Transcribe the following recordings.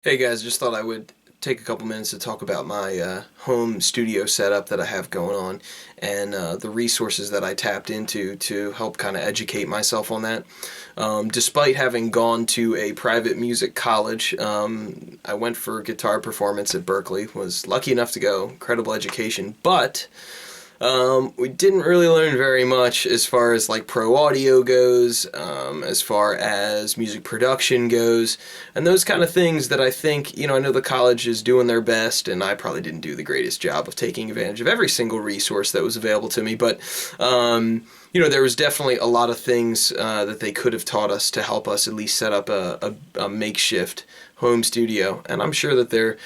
Hey guys, just thought I would take a couple minutes to talk about my home studio setup that I have going on and the resources that I tapped into to help kind of educate myself on that. Despite having gone to a private music college, I went for guitar performance at Berkeley, was lucky enough to go, incredible education, but we didn't really learn very much as far as like pro audio goes, as far as music production goes, and those kind of things that I think, I know the college is doing their best, and I probably didn't do the greatest job of taking advantage of every single resource that was available to me, but, there was definitely a lot of things that they could have taught us to help us at least set up a makeshift home studio, and I'm sure that they're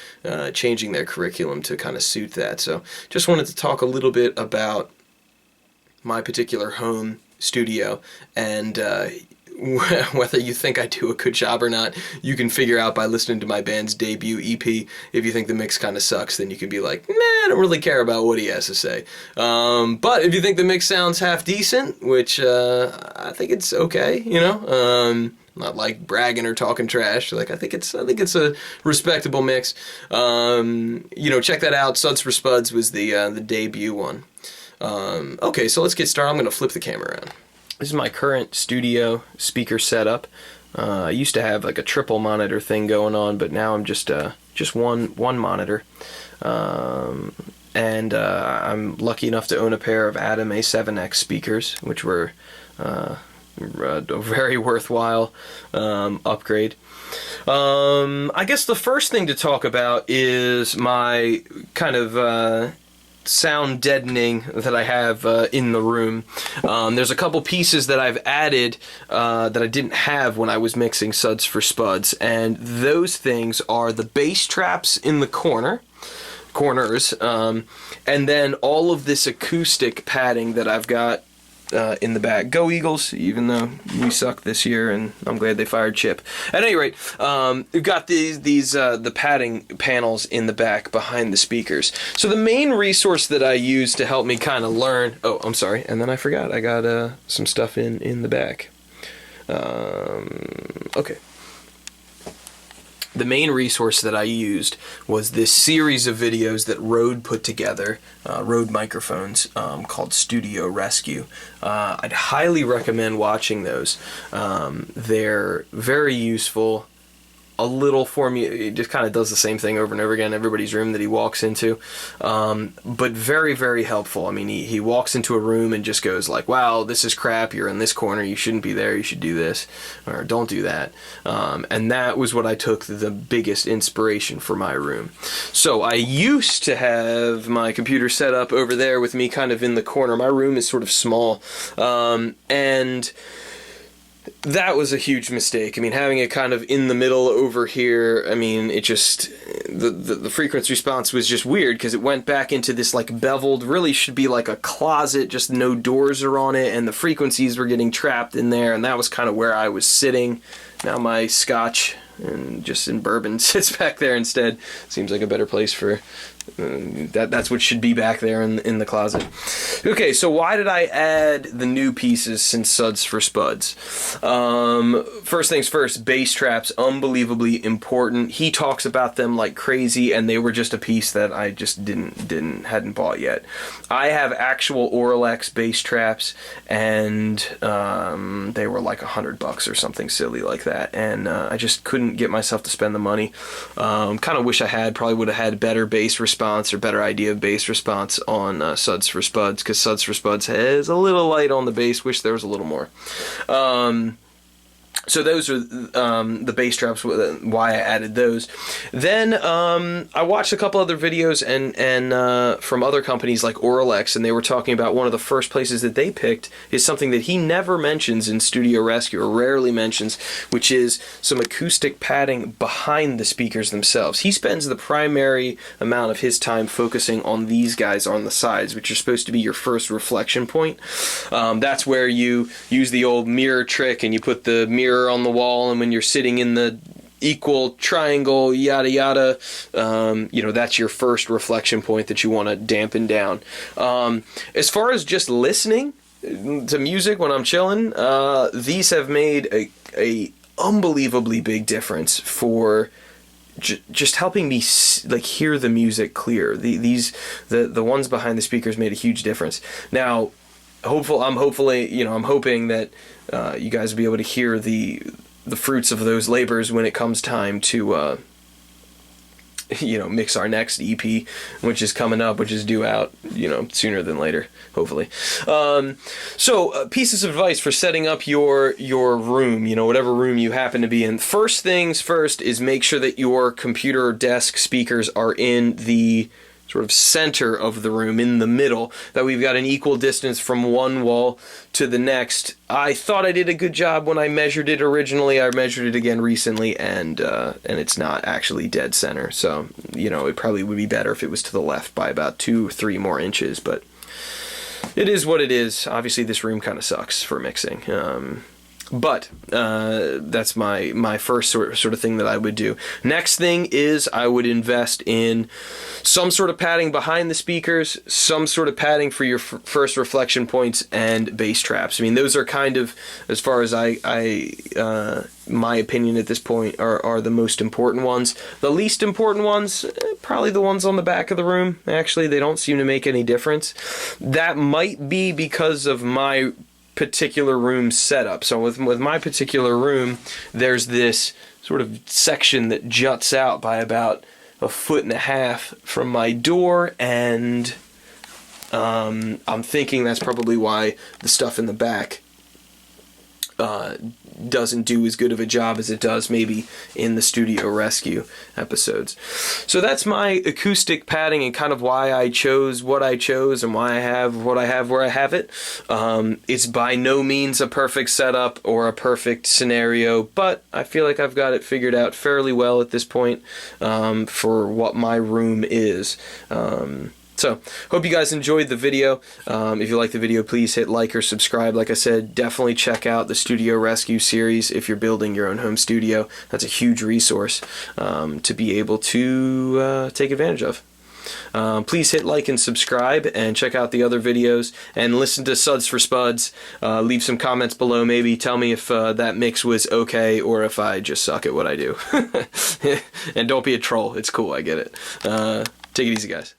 changing their curriculum to kind of suit that. So just wanted to talk a little bit about my particular home studio, and whether you think I do a good job or not, you can figure out by listening to my band's debut EP. If you think the mix kind of sucks, then you can be like, nah, I don't really care about what he has to say. But if you think the mix sounds half decent, which I think it's okay, not like bragging or talking trash. Like I think it's a respectable mix. Check that out. Suds for Spuds was the debut one. Okay, so let's get started. I'm gonna flip the camera around. This is my current studio speaker setup. I used to have like a triple monitor thing going on, but now I'm just one monitor. And I'm lucky enough to own a pair of Adam A7X speakers, which were a very worthwhile upgrade. I guess the first thing to talk about is my kind of sound deadening that I have in the room. There's a couple pieces that I've added that I didn't have when I was mixing Suds for Spuds, and those things are the bass traps in the corners, and then all of this acoustic padding that I've got in the back. Go Eagles, even though we suck this year, and I'm glad they fired Chip. At any rate, we've got the padding panels in the back behind the speakers. So the main resource that I use to help me kind of learn... Oh, I'm sorry, and then I forgot. I got some stuff in the back. Okay. The main resource that I used was this series of videos that Rhode put together, Rhode microphones, called Studio Rescue. I'd highly recommend watching those. They're very useful. A little it just kind of does the same thing over and over again in everybody's room that he walks into, but very, very helpful. I mean, he walks into a room and just goes like, wow, this is crap, you're in this corner, you shouldn't be there, you should do this, or don't do that. And that was what I took the biggest inspiration for my room. So I used to have my computer set up over there with me kind of in the corner. My room is sort of small, and that was a huge mistake. I mean, having it kind of in the middle over here, I mean, it just, the frequency response was just weird because it went back into this like beveled, really should be like a closet, just no doors are on it, and the frequencies were getting trapped in there, and that was kind of where I was sitting. Now my scotch and just in bourbon sits back there instead. Seems like a better place for that's what should be back there in the closet. Okay, so why did I add the new pieces since Suds for Spuds? First things first, bass traps, unbelievably important. He talks about them like crazy, and they were just a piece that I just hadn't bought yet. I have actual Oralex bass traps, and they were like $100 or something silly like that, and I just couldn't get myself to spend the money. Kind of wish I had. Probably would have had better bass response or better idea of bass response on Suds for Spuds, because Suds for Spuds has a little light on the bass. Wish there was a little more. So those are the bass traps, why I added those. Then I watched a couple other videos and from other companies like Oralex, and they were talking about one of the first places that they picked is something that he never mentions in Studio Rescue, or rarely mentions, which is some acoustic padding behind the speakers themselves. He spends the primary amount of his time focusing on these guys on the sides, which are supposed to be your first reflection point. That's where you use the old mirror trick and you put the mirror on the wall, and when you're sitting in the equal triangle, yada yada, that's your first reflection point that you want to dampen down. As far as just listening to music when I'm chilling, these have made a unbelievably big difference for just helping me like hear the music clear. The ones behind the speakers made a huge difference. Now, I'm hoping that you guys will be able to hear the fruits of those labors when it comes time to mix our next EP, which is coming up, which is due out, sooner than later, hopefully. So pieces of advice for setting up your room, whatever room you happen to be in. First things first is make sure that your computer desk speakers are in the sort of center of the room, in the middle, that we've got an equal distance from one wall to the next. I thought I did a good job when I measured it originally. I measured it again recently, and it's not actually dead center. So, it probably would be better if it was to the left by about 2-3 more inches, but it is what it is. Obviously, this room kind of sucks for mixing. But that's my first sort of thing that I would do. Next thing is I would invest in some sort of padding behind the speakers, some sort of padding for your first reflection points, and bass traps. I mean, those are kind of, as far as my opinion at this point, are the most important ones. The least important ones, probably the ones on the back of the room. Actually, they don't seem to make any difference. That might be because of my particular room setup. So with my particular room, there's this sort of section that juts out by about 1.5 feet from my door, and I'm thinking that's probably why the stuff in the back doesn't do as good of a job as it does maybe in the Studio Rescue episodes. So that's my acoustic padding and kind of why I chose what I chose and why I have what I have where I have it. It's by no means a perfect setup or a perfect scenario, but I feel like I've got it figured out fairly well at this point for what my room is. So, hope you guys enjoyed the video. If you like the video, please hit like or subscribe. Like I said, definitely check out the Studio Rescue series if you're building your own home studio. That's a huge resource to be able to take advantage of. Please hit like and subscribe, and check out the other videos, and listen to Suds for Spuds. Leave some comments below, maybe. Tell me if that mix was okay, or if I just suck at what I do. And don't be a troll. It's cool, I get it. Take it easy, guys.